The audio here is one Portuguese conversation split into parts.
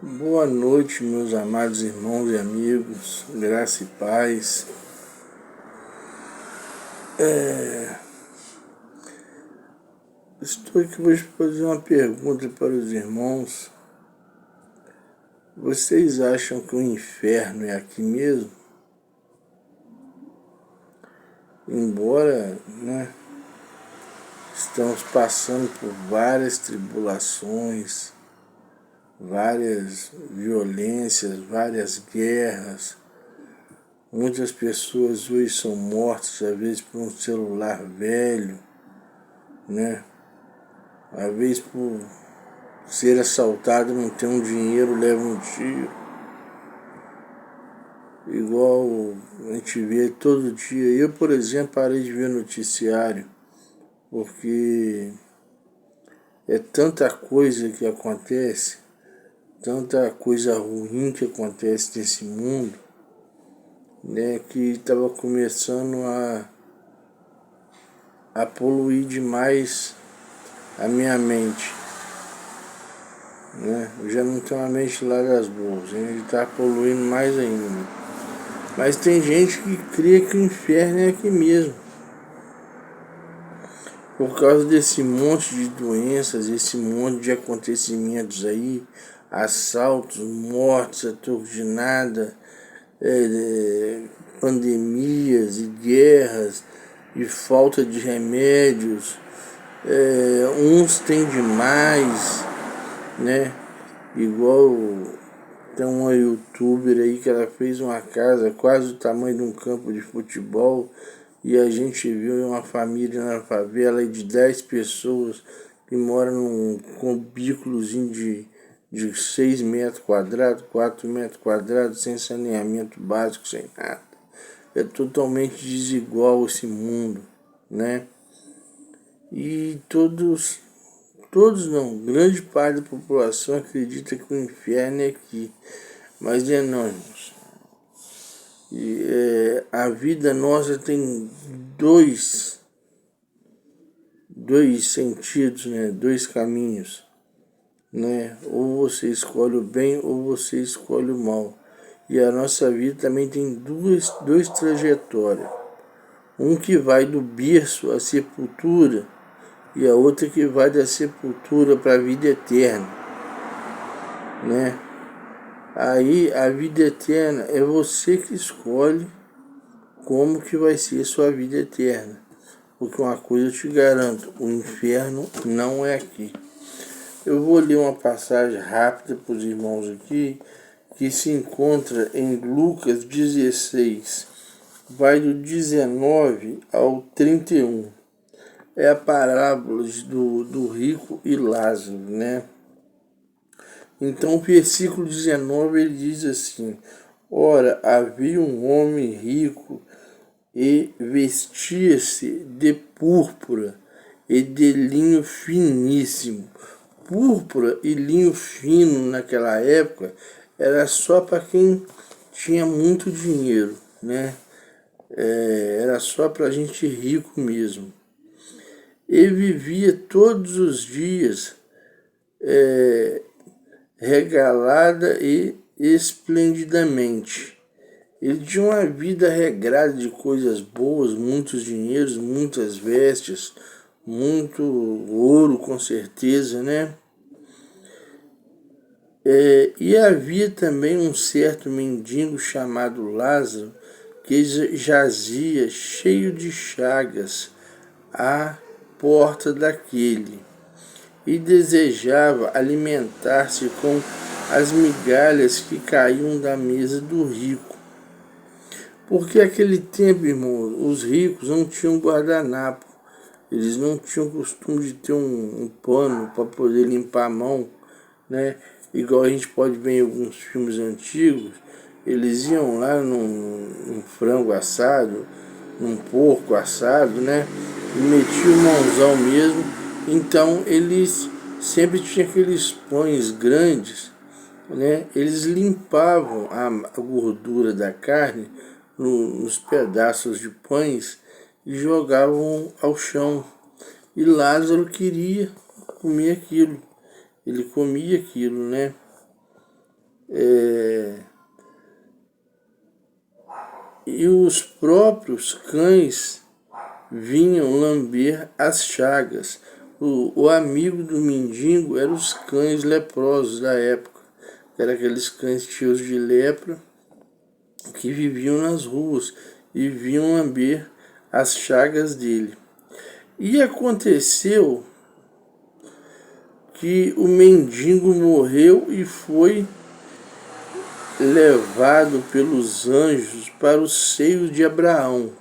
Boa noite, meus amados irmãos e amigos, graça e paz. Estou aqui hoje para fazer uma pergunta para os irmãos. Vocês acham que o inferno é aqui mesmo? Embora, estamos passando por várias tribulações, várias violências, várias guerras. Muitas pessoas hoje são mortas, às vezes por um celular velho, Às vezes por ser assaltado, não ter um dinheiro, leva um tiro. Igual a gente vê todo dia. Eu, por exemplo, parei de ver noticiário, porque é tanta coisa que acontece, tanta coisa ruim que acontece nesse mundo, que estava começando a poluir demais a minha mente. Eu já não tenho a mente lá das boas, ele está poluindo mais ainda. Mas tem gente que crê que o inferno é aqui mesmo. Por causa desse monte de doenças, esse monte de acontecimentos aí, assaltos, mortes, a torto de nada, pandemias e guerras, e falta de remédios. Uns têm demais, Igual tem uma youtuber aí que ela fez uma casa quase o tamanho de um campo de futebol, e a gente viu uma família na favela de 10 pessoas que moram num cubículozinho de 6 metros quadrados, 4 metros quadrados, sem saneamento básico, sem nada. É totalmente desigual esse mundo, E todos não, grande parte da população acredita que o inferno é aqui, mas não, irmãos. A vida nossa tem dois sentidos, dois caminhos, Ou você escolhe o bem ou você escolhe o mal. E a nossa vida também tem duas trajetórias. Um que vai do berço à sepultura e a outra que vai da sepultura para a vida eterna, Aí a vida eterna é você que escolhe como que vai ser sua vida eterna. Porque uma coisa eu te garanto, o inferno não é aqui. Eu vou ler uma passagem rápida para os irmãos aqui, que se encontra em Lucas 16, vai do 19 ao 31. É a parábola do rico e Lázaro, Então o versículo 19 ele diz assim: Ora, havia um homem rico e vestia-se de púrpura e de linho finíssimo. Púrpura e linho fino naquela época era só para quem tinha muito dinheiro, Era só para gente rico mesmo. E vivia todos os dias regalada e esplendidamente. Ele tinha uma vida regrada de coisas boas, muitos dinheiros, muitas vestes, muito ouro, com certeza, E havia também um certo mendigo chamado Lázaro, que jazia cheio de chagas à porta daquele, e desejava alimentar-se com as migalhas que caíam da mesa do rico. Porque naquele tempo, irmão, os ricos não tinham guardanapo. Eles não tinham costume de ter um pano para poder limpar a mão, Igual a gente pode ver em alguns filmes antigos, eles iam lá num frango assado, num porco assado, E metiam o mãozão mesmo. Então eles sempre tinham aqueles pães grandes, Eles limpavam a gordura da carne nos pedaços de pães e jogavam ao chão. E Lázaro queria comer aquilo. Ele comia aquilo, E os próprios cães vinham lamber as chagas. O amigo do mendigo eram os cães leprosos da época. Eram aqueles cães cheios de lepra que viviam nas ruas e vinham lamber as chagas dele. E aconteceu que o mendigo morreu e foi levado pelos anjos para o seio de Abraão.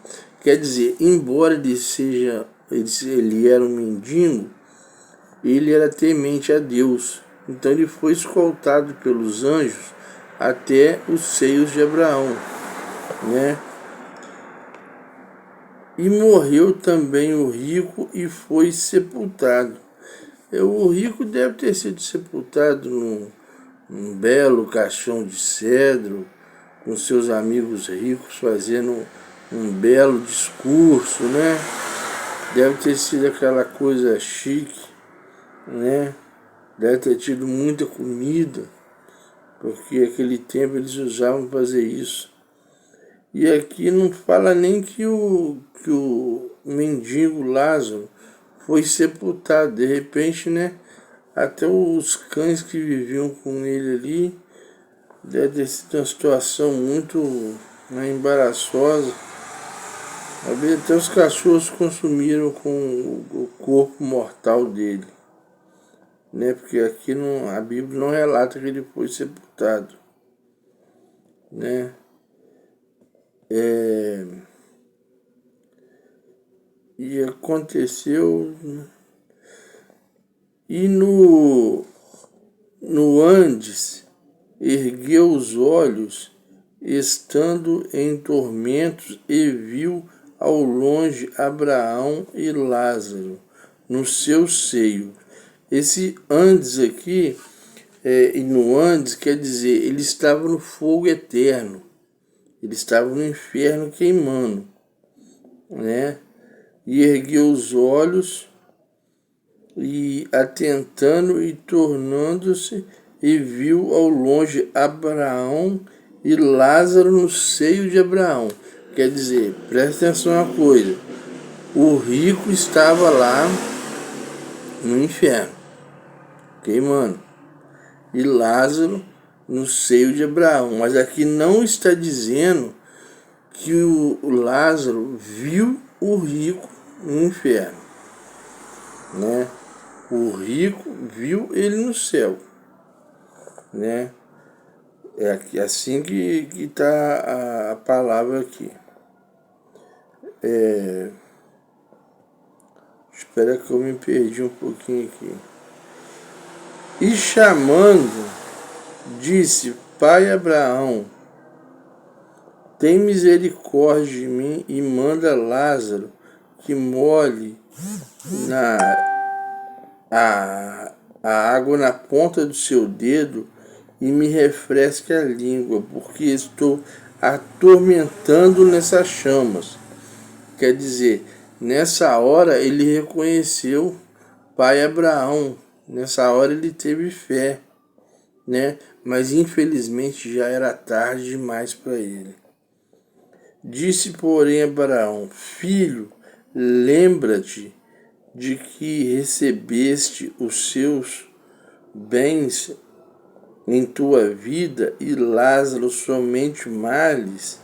Quer dizer, embora ele era um mendigo, ele era temente a Deus. Então ele foi escoltado pelos anjos até os seios de Abraão, né? E morreu também o rico e foi sepultado. O rico deve ter sido sepultado num belo caixão de cedro, com seus amigos ricos fazendo um belo discurso, né? Deve ter sido aquela coisa chique, né? Deve ter tido muita comida, porque naquele tempo eles usavam fazer isso. E aqui não fala nem que o mendigo Lázaro foi sepultado. De repente, né? Até os cães que viviam com ele ali deve ter sido uma situação muito, né, embaraçosa. Até os cachorros consumiram com o corpo mortal dele, né? Porque aqui a Bíblia não relata que ele foi sepultado, né? E aconteceu, e no Andes ergueu os olhos, estando em tormentos, e viu ao longe Abraão e Lázaro no seu seio. Esse Andes aqui, e no Andes, quer dizer, ele estava no fogo eterno, ele estava no inferno queimando, né? E ergueu os olhos, e atentando e tornando-se, e viu ao longe Abraão e Lázaro no seio de Abraão. Quer dizer, presta atenção uma coisa, o rico estava lá no inferno, queimando, e Lázaro no seio de Abraão. Mas aqui não está dizendo que o Lázaro viu o rico no inferno, né? O rico viu ele no céu, né? É assim que está a palavra aqui. Espera que eu me perdi um pouquinho aqui. E chamando, disse: Pai Abraão, tem misericórdia de mim e manda Lázaro que molhe a água na ponta do seu dedo e me refresque a língua, porque estou atormentando nessas chamas. Quer dizer, nessa hora ele reconheceu pai Abraão, nessa hora ele teve fé, né? Mas infelizmente já era tarde demais para ele. Disse, porém, Abraão: Filho, lembra-te de que recebeste os seus bens em tua vida e Lázaro somente males,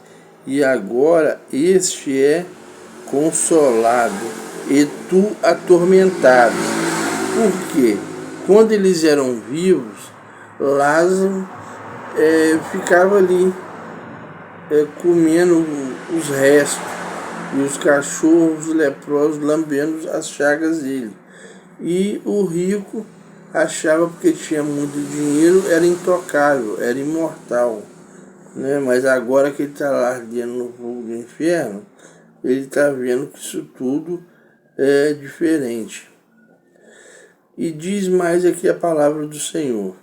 e agora este é consolado e tu atormentado. Porque quando eles eram vivos, Lázaro ficava ali comendo os restos, e os cachorros leprosos lambendo as chagas dele. E o rico achava, porque tinha muito dinheiro, era intocável, era imortal, né? Mas agora que ele está lá ardendo no fogo do inferno, ele está vendo que isso tudo é diferente. E diz mais aqui a palavra do Senhor,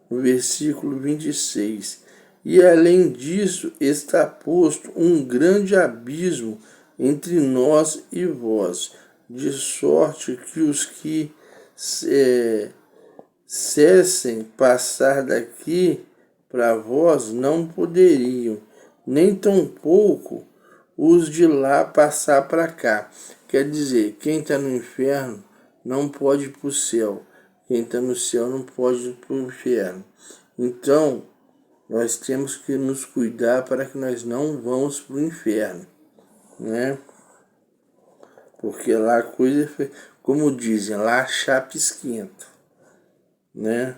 no versículo 26. E além disso está posto um grande abismo entre nós e vós, de sorte que os que cessem passar daqui para vós não poderiam, nem tampouco os de lá passar para cá. Quer dizer, quem está no inferno não pode ir para o céu. Quem está no céu não pode ir para o inferno. Então, nós temos que nos cuidar para que nós não vamos para o inferno, né? Porque lá a coisa, como dizem, lá a chapa esquenta, né?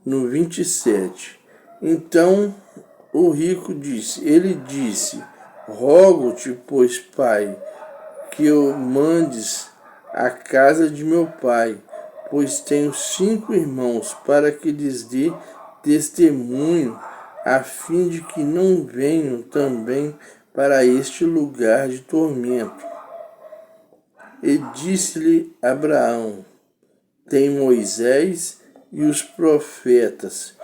No 27. Então o rico ele disse, rogo-te, pois, pai, que eu mandes à casa de meu pai, pois tenho 5 irmãos, para que lhes dê testemunho, a fim de que não venham também para este lugar de tormento. E disse-lhe Abraão, tem Moisés e os profetas,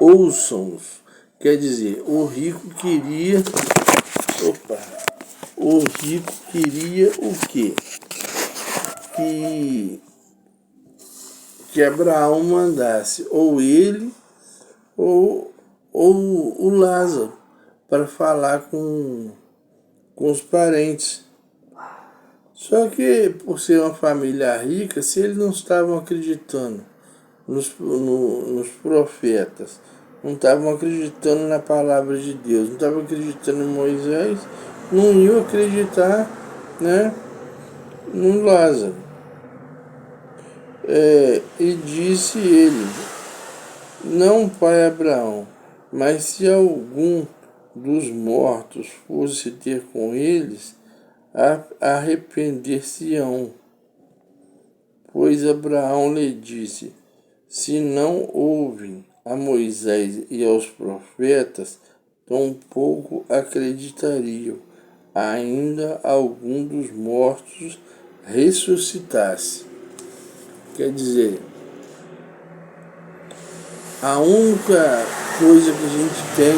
ouçam-os. Quer dizer, o rico queria o quê? Que Abraão mandasse ou ele ou o Lázaro para falar com os parentes. Só que, por ser uma família rica, se eles não estavam acreditando nos profetas, não estavam acreditando na palavra de Deus, não estavam acreditando em Moisés, não iam acreditar, né, no Lázaro. E disse ele, não, pai Abraão, mas se algum dos mortos fosse ter com eles, arrepender-se-ão. Pois Abraão lhe disse, se não ouvem a Moisés e aos profetas, tampouco acreditariam, ainda algum dos mortos ressuscitasse. Quer dizer, a única coisa que a gente tem,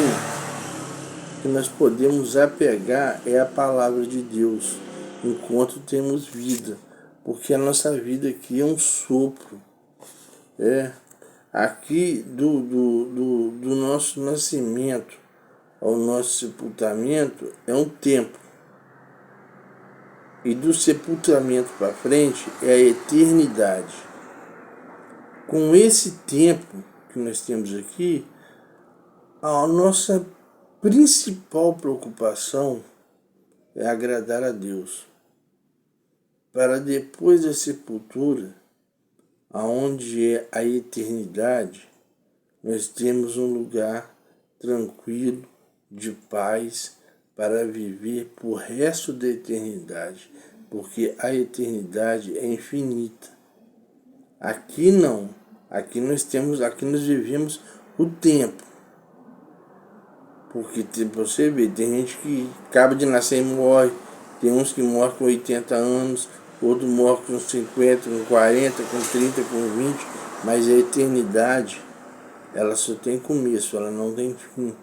que nós podemos apegar, é a palavra de Deus, enquanto temos vida. Porque a nossa vida aqui é um sopro. Aqui do nosso nascimento ao nosso sepultamento é um tempo. E do sepultamento para frente é a eternidade. Com esse tempo que nós temos aqui, a nossa principal preocupação é agradar a Deus. Para depois da sepultura, aonde é a eternidade, nós temos um lugar tranquilo, de paz, para viver por resto da eternidade, porque a eternidade é infinita. Aqui não, aqui nós vivemos o tempo. Porque você vê, tem gente que acaba de nascer e morre, tem uns que morrem com 80 anos, outros morrem com 50, com 40, com 30, com 20, mas a eternidade, ela só tem começo, ela não tem fim,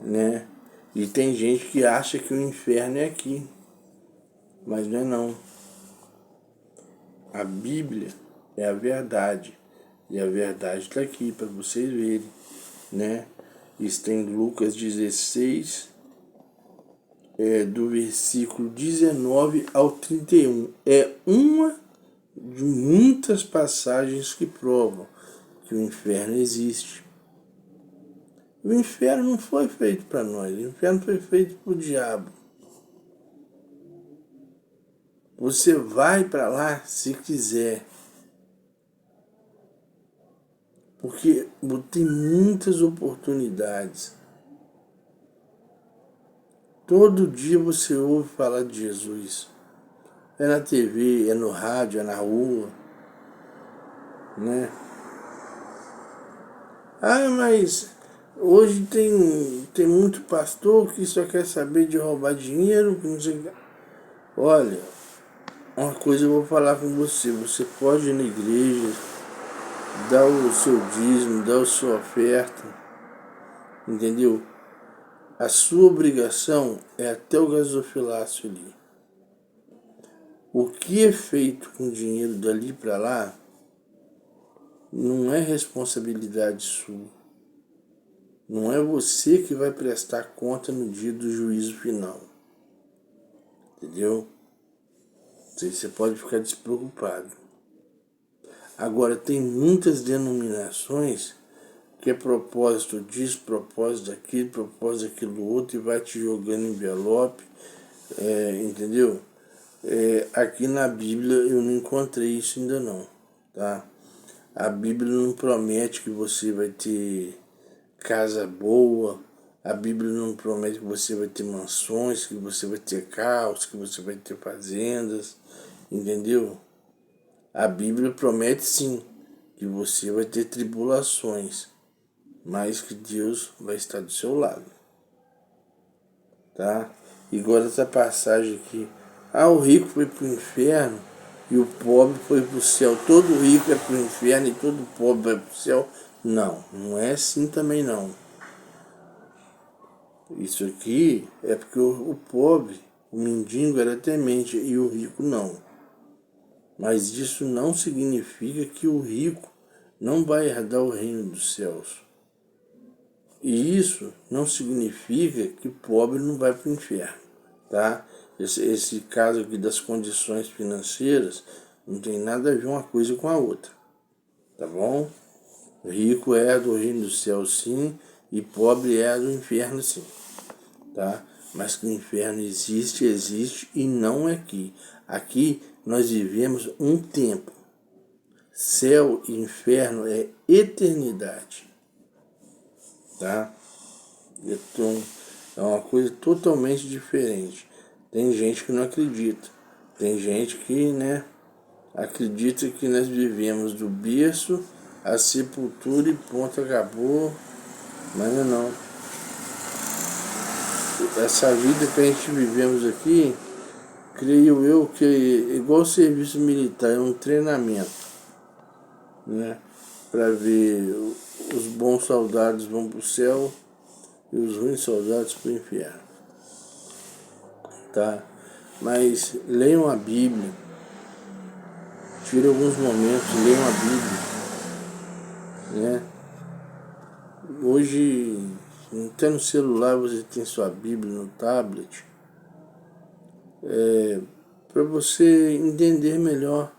né? E tem gente que acha que o inferno é aqui, mas não é não. A Bíblia é a verdade, e a verdade está aqui para vocês verem, né? Está em Lucas 16, do versículo 19 ao 31. É uma de muitas passagens que provam que o inferno existe. O inferno não foi feito para nós, o inferno foi feito para o diabo. Você vai para lá se quiser. Porque tem muitas oportunidades. Todo dia você ouve falar de Jesus. É na TV, é no rádio, é na rua, né? Ah, mas hoje tem muito pastor que só quer saber de roubar dinheiro, que não sei. Olha, uma coisa eu vou falar com você. Você pode ir na igreja, dar o seu dízimo, dar a sua oferta, entendeu? A sua obrigação é até o gasofilácio ali. O que é feito com dinheiro dali para lá não é responsabilidade sua. Não é você que vai prestar conta no dia do juízo final. Entendeu? Você pode ficar despreocupado. Agora, tem muitas denominações que é propósito disso, propósito daquilo, propósito daquilo outro, e vai te jogando envelope, entendeu? Aqui na Bíblia eu não encontrei isso ainda não, tá? A Bíblia não promete que você vai ter casa boa, a Bíblia não promete que você vai ter mansões, que você vai ter carros, que você vai ter fazendas, entendeu? A Bíblia promete sim que você vai ter tribulações, mas que Deus vai estar do seu lado, tá? Igual essa passagem aqui, o rico foi para o inferno e o pobre foi para o céu. Todo rico é para o inferno e todo pobre vai para o céu. Não, não é assim também não. Isso aqui é porque o pobre, o mendigo era temente e o rico não. Mas isso não significa que o rico não vai herdar o reino dos céus. E isso não significa que pobre não vai para o inferno, tá? Esse caso aqui das condições financeiras não tem nada a ver uma coisa com a outra, tá bom? Rico é do reino do céu sim, e pobre é do inferno sim, tá? Mas que o inferno existe e não é aqui. Aqui nós vivemos um tempo. Céu e inferno é eternidade, tá? Então, é uma coisa totalmente diferente. Tem gente que não acredita. Tem gente que, acredita que nós vivemos do berço à sepultura e ponto, acabou. Mas não. Essa vida que a gente vivemos aqui, creio eu que é igual o serviço militar, é um treinamento, né? Para ver os bons soldados vão para o céu e os ruins soldados para o inferno, tá? Mas leiam a Bíblia, tirem alguns momentos, leiam a Bíblia, né? Hoje, até no celular você tem sua Bíblia, no tablet, para você entender melhor,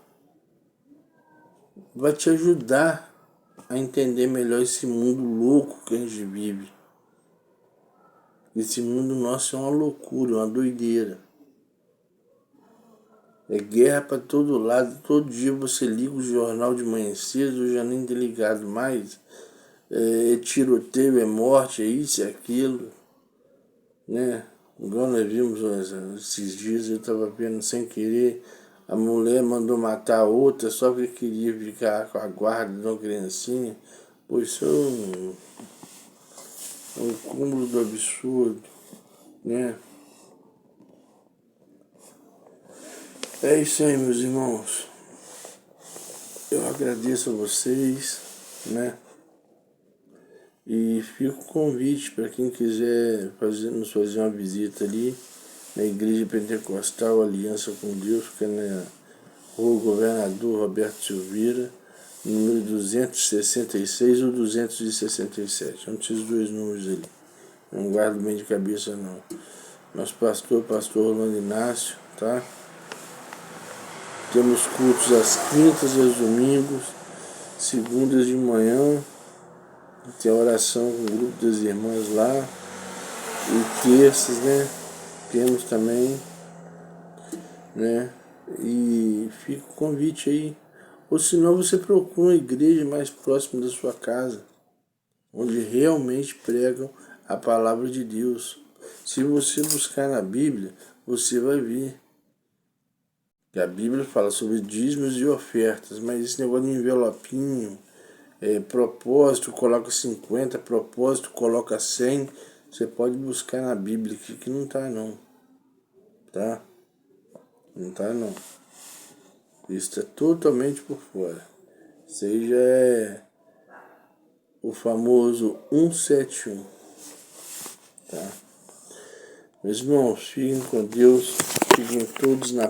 vai te ajudar a entender melhor esse mundo louco que a gente vive. Esse mundo nosso é uma loucura, uma doideira. É guerra para todo lado. Todo dia você liga o jornal de manhã cedo, eu já nem tô ligado mais. É tiroteio, é morte, é isso, é aquilo, né? Igual nós vimos esses dias, eu estava vendo sem querer, a mulher mandou matar a outra só porque queria ficar com a guarda de uma criancinha. Pois isso é um cúmulo do absurdo, né? É isso aí, meus irmãos. Eu agradeço a vocês, né? E fica o convite para quem quiser nos fazer uma visita ali na Igreja Pentecostal Aliança com Deus, que é na Rua Governador Roberto Silveira, número 266 ou 267. Eu não preciso dois números ali. Não guardo bem de cabeça não. Nosso pastor Rolando Inácio, tá? Temos cultos às quintas e aos domingos, segundas de manhã, tem a oração com o grupo das irmãs lá, e terças, né? Temos também, né? E fica o convite aí. Ou senão você procura uma igreja mais próxima da sua casa, onde realmente pregam a palavra de Deus. Se você buscar na Bíblia, você vai ver que a Bíblia fala sobre dízimos e ofertas, mas esse negócio de envelopinho, propósito, coloca 50, propósito, coloca 100, você pode buscar na Bíblia que não tá não, tá? Não tá não. Isso é totalmente por fora. Isso aí já é o famoso 171, tá? Meus irmãos, fiquem com Deus, fiquem todos na